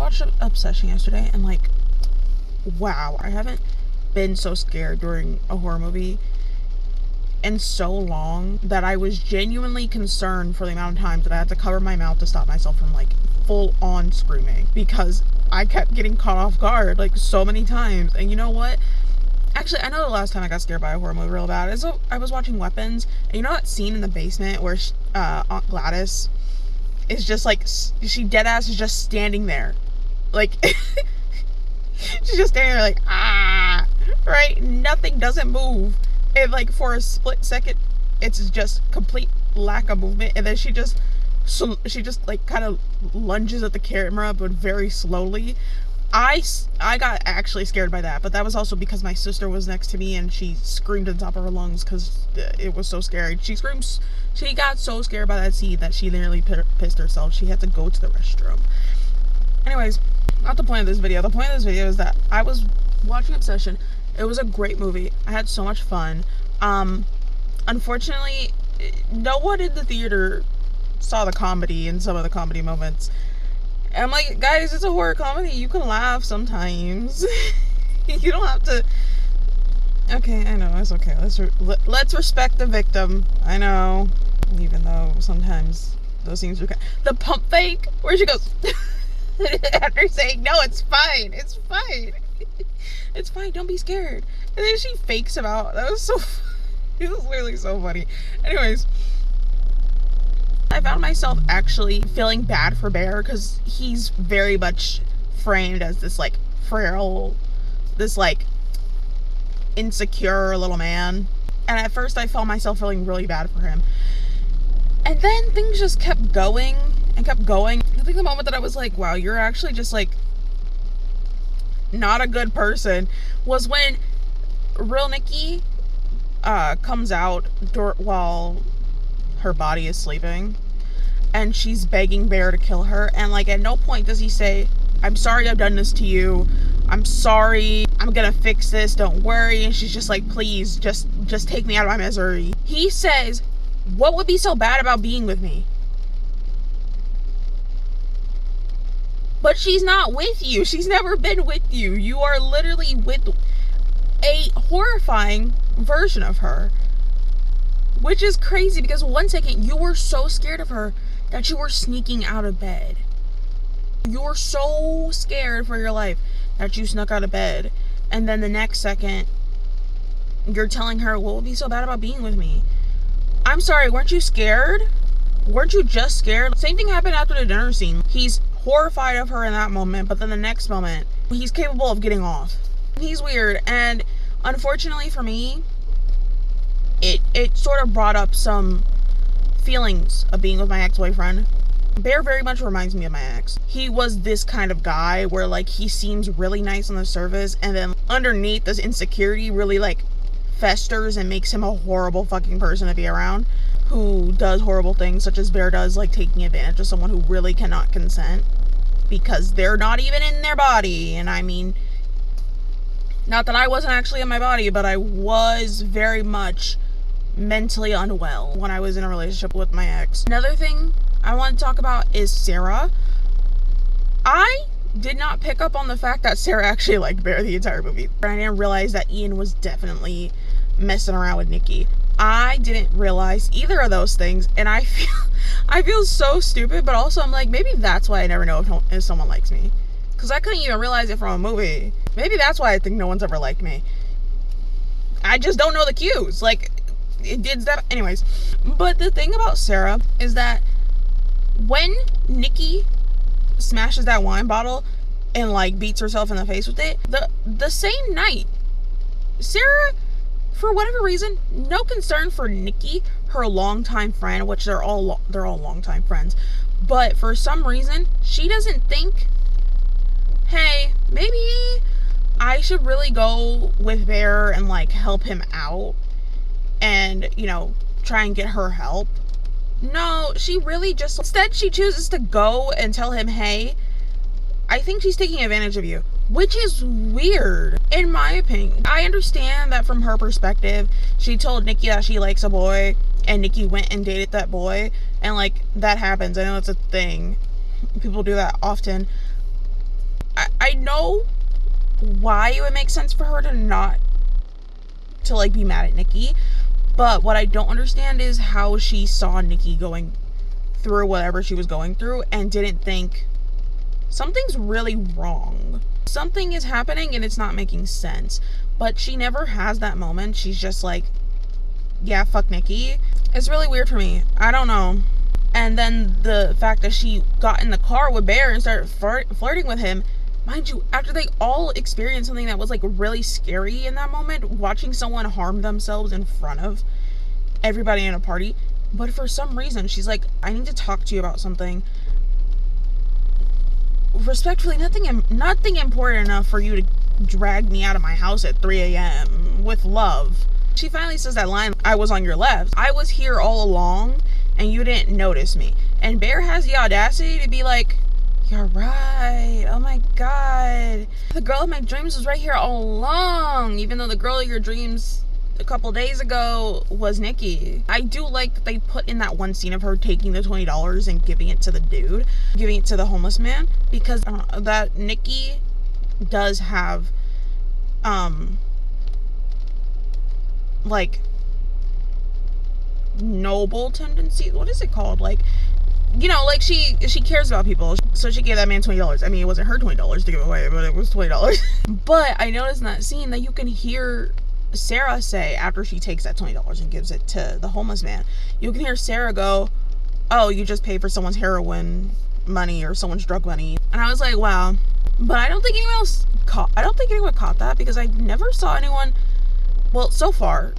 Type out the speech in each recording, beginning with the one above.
watched Obsession yesterday, and like, wow, I haven't been so scared during a horror movie in so long that I was genuinely concerned for the amount of times that I had to cover my mouth to stop myself from like full on screaming, because I kept getting caught off guard like so many times. And you know what? Actually, I know the last time I got scared by a horror movie real bad is I was watching Weapons, and you know that scene in the basement where Aunt Gladys is just like, she dead ass is just standing there, like she's just standing there like, right? Nothing, doesn't move. And like for a split second, it's just complete lack of movement, and then she just like kind of lunges at the camera, but very slowly. I got actually scared by that, but that was also because my sister was next to me and she screamed at the top of her lungs because it was so scary. She got so scared by that scene that she nearly pissed herself. She had to go to the restroom. Anyways, not the point of this video. The point of this video is that I was watching Obsession. It was a great movie. I had so much fun. Unfortunately, no one in the theater saw the comedy in some of the comedy moments. And I'm like, guys, it's a horror comedy. You can laugh sometimes. You don't have to. Okay, I know, it's okay. Let's respect the victim. I know, even though sometimes those scenes are the pump fake where she goes after saying, no, it's fine, it's fine. It's fine, don't be scared. And then she fakes him out. That was so it was literally so funny. Anyways, I found myself actually feeling bad for Bear, because he's very much framed as this like frail, this like insecure little man. And at first I felt myself feeling really bad for him. And then things just kept going and kept going. I think the moment that I was like, wow, you're actually just like not a good person, was when real Nikki comes out while her body is sleeping, and she's begging Bear to kill her, and like at no point does he say, I'm sorry I've done this to you, I'm sorry, I'm gonna fix this, don't worry. And she's just like, please just take me out of my misery. He says, what would be so bad about being with me? But she's not with you. She's never been with you. You are literally with a horrifying version of her. Which is crazy, because one second you were so scared of her that you were sneaking out of bed. You were so scared for your life that you snuck out of bed. And then the next second, you're telling her, what would be so bad about being with me? I'm sorry, weren't you scared? Weren't you just scared? Same thing happened after the dinner scene. He's horrified of her in that moment, but then the next moment, he's capable of getting off. He's weird, and unfortunately for me, it sort of brought up some feelings of being with my ex-boyfriend. Bear very much reminds me of my ex. He was this kind of guy where like he seems really nice on the surface, and then underneath this insecurity really like festers and makes him a horrible fucking person to be around, who does horrible things such as Bear does, like taking advantage of someone who really cannot consent because they're not even in their body. And I mean, not that I wasn't actually in my body, but I was very much mentally unwell when I was in a relationship with my ex. Another thing I want to talk about is Sarah. I did not pick up on the fact that Sarah actually liked Bear the entire movie. I didn't realize that Ian was definitely messing around with Nikki. I didn't realize either of those things, and I feel so stupid, but also I'm like, maybe that's why I never know if someone likes me, because I couldn't even realize it from a movie. Maybe that's why I think no one's ever liked me. I just don't know the cues. Like, it did that anyways. But the thing about Sarah is that when Nikki smashes that wine bottle and like beats herself in the face with it, the same night, Sarah, for whatever reason, no concern for Nikki, her longtime friend, which they're all longtime friends, but for some reason she doesn't think, hey, maybe I should really go with Bear and like help him out and, you know, try and get her help. No, she really just, instead she chooses to go and tell him, hey, I think she's taking advantage of you, which is weird, in my opinion. I understand that from her perspective, she told Nikki that she likes a boy, and Nikki went and dated that boy, and like, that happens. I know it's a thing. People do that often. I know why it would make sense for her to not to like be mad at Nikki, but what I don't understand is how she saw Nikki going through whatever she was going through and didn't think something's really wrong. Something is happening and it's not making sense. But she never has that moment. She's just like, yeah, fuck Nikki. It's really weird for me. I don't know. And then the fact that she got in the car with Bear and started flirting with him, mind you, after they all experienced something that was like really scary in that moment, watching someone harm themselves in front of everybody in a party. But for some reason, she's like, I need to talk to you about something. Respectfully, nothing important enough for you to drag me out of my house at 3 a.m. with love. She finally says that line, I was on your left. I was here all along and you didn't notice me. And Bear has the audacity to be like, you're right. Oh my God. The girl of my dreams was right here all along. Even though the girl of your dreams a couple days ago was Nikki. I do like that they put in that one scene of her taking the $20 and giving it to the dude, giving it to the homeless man, because that Nikki does have like noble tendencies. What is it called? Like, you know, like she cares about people, so she gave that man $20. I mean, it wasn't her $20 to give away, but it was $20. But I noticed in that scene that you can hear Sarah say, after she takes that $20 and gives it to the homeless man, you can hear Sarah go, oh, you just paid for someone's heroin money or someone's drug money. And I was like, wow. But I don't think anyone caught that, because I never saw anyone, well, so far,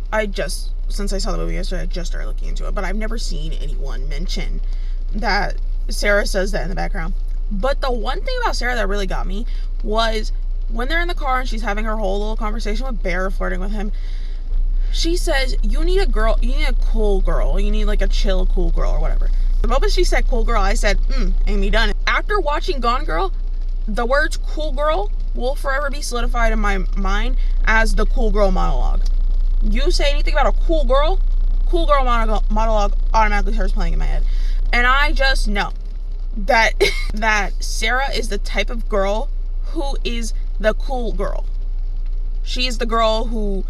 since I saw the movie yesterday, I just started looking into it, but I've never seen anyone mention that Sarah says that in the background. But the one thing about Sarah that really got me was when they're in the car and she's having her whole little conversation with Bear, flirting with him, she says, you need a cool girl. You need like a chill, cool girl or whatever. The moment she said cool girl, I said, Amy Dunn. After watching Gone Girl, the words cool girl will forever be solidified in my mind as the cool girl monologue. You say anything about a cool girl monologue automatically starts playing in my head. And I just know that Sarah is the type of girl who is the cool girl. She's the girl who,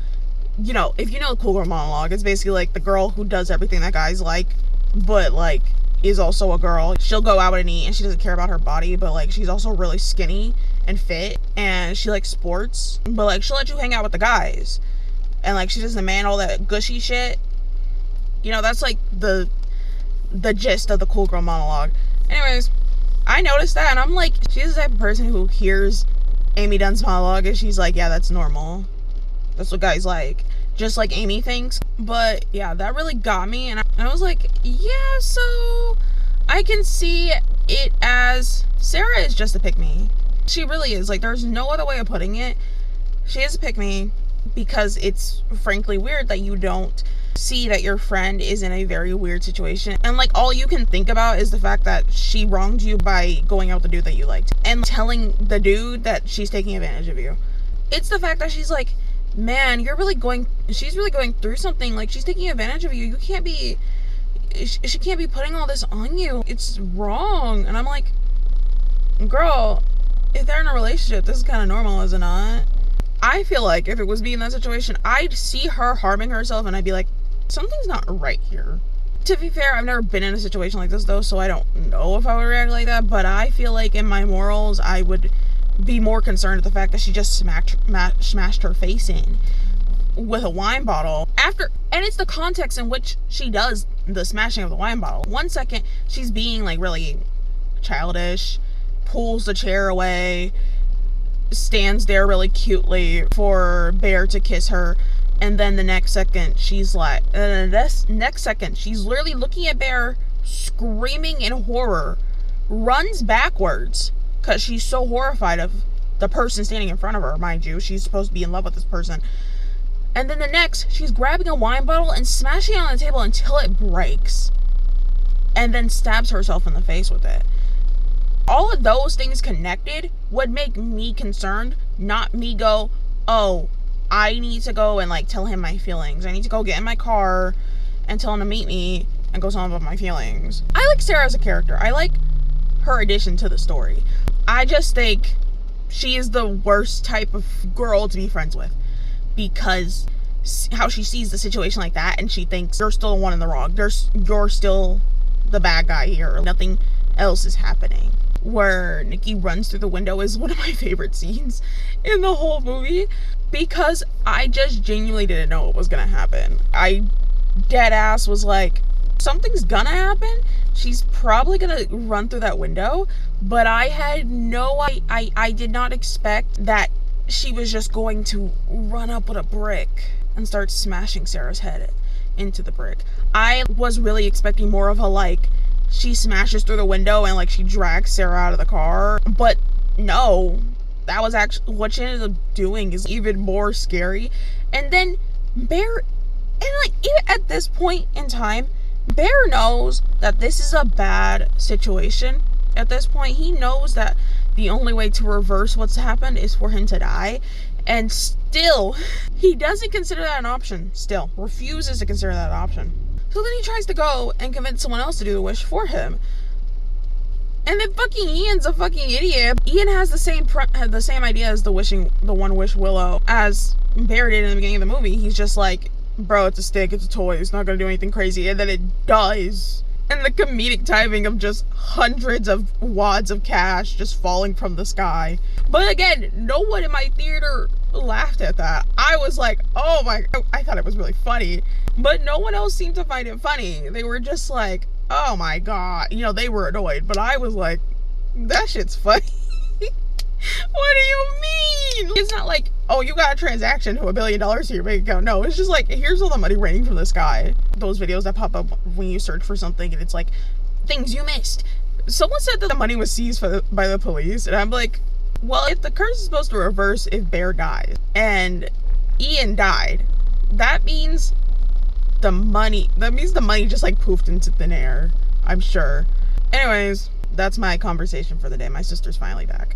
you know, if you know the cool girl monologue, it's basically like the girl who does everything that guys like, but like is also a girl. She'll go out and eat and she doesn't care about her body, but like she's also really skinny and fit and she likes sports, but like she'll let you hang out with the guys and like she doesn't demand all that gushy shit. You know, that's like the gist of the cool girl monologue. Anyways, I noticed that and I'm like, she's the type of person who hears Amy Dunn's monologue and she's like, yeah, that's normal. That's what guys like. Just like Amy thinks. But yeah, that really got me. And I was like, yeah, so I can see it as Sarah is just a pick-me. She really is. Like, there's no other way of putting it. She is a pick-me because it's frankly weird that you don't see that your friend is in a very weird situation. And like, all you can think about is the fact that she wronged you by going out with the dude that you liked and telling the dude that she's taking advantage of you. It's the fact that she's like, man, she's really going through something. Like, she's taking advantage of you. She can't be putting all this on you. It's wrong. And I'm like, girl, if they're in a relationship, this is kind of normal, is it not? I feel like if it was me in that situation, I'd see her harming herself and I'd be like, something's not right here. To be fair, I've never been in a situation like this though, so I don't know if I would react like that, but I feel like in my morals, I would be more concerned at the fact that she just smashed her face in with a wine bottle. And it's the context in which she does the smashing of the wine bottle. 1 second, she's being like really childish, pulls the chair away, stands there really cutely for Bear to kiss her, and then the next second she's like, she's literally looking at Bear, screaming in horror, runs backwards because she's so horrified of the person standing in front of her. Mind you, she's supposed to be in love with this person. And then the next, she's grabbing a wine bottle and smashing it on the table until it breaks, and then stabs herself in the face with it. All of those things connected would make me concerned, not me go, oh, I need to go and like tell him my feelings. I need to go get in my car and tell him to meet me and go tell him about my feelings. I like Sarah as a character. I like her addition to the story. I just think she is the worst type of girl to be friends with, because how she sees the situation like that, and she thinks you're still the one in the wrong. You're still the bad guy here. Nothing else is happening. Where Nikki runs through the window is one of my favorite scenes in the whole movie, because I just genuinely didn't know what was gonna happen. I dead ass was like, something's gonna happen. She's probably gonna run through that window, but I had I did not expect that she was just going to run up with a brick and start smashing Sarah's head into the brick. I was really expecting more of a, like, she smashes through the window and, like, she drags Sarah out of the car. But no, that was actually what she ended up doing is even more scary. And then Bear, and like, even at this point in time, Bear knows that this is a bad situation. At this point, he knows that the only way to reverse what's happened is for him to die. And still, he doesn't consider that an option. Still, refuses to consider that an option. So then he tries to go and convince someone else to do the wish for him. And then fucking Ian's a fucking idiot. Ian has the same idea as the one wish Willow as Bear did in the beginning of the movie. He's just like, bro, it's a stick, it's a toy, it's not gonna do anything crazy. And then it does. And the comedic timing of just hundreds of wads of cash just falling from the sky. But again, no one in my theater laughed at that. I was like, oh my, I thought it was really funny. But no one else seemed to find it funny. They were just like, oh my god. You know, they were annoyed. But I was like, that shit's funny. What do you mean? It's not like, oh, you got a transaction to $1 billion to your bank account. No, it's just like, here's all the money raining from the sky. Those videos that pop up when you search for something and it's like, things you missed. Someone said that the money was seized by the police, and I'm like, well, if the curse is supposed to reverse if Bear dies and Ian died, that means the money just like poofed into thin air, I'm sure. Anyways, that's my conversation for the day. My sister's finally back.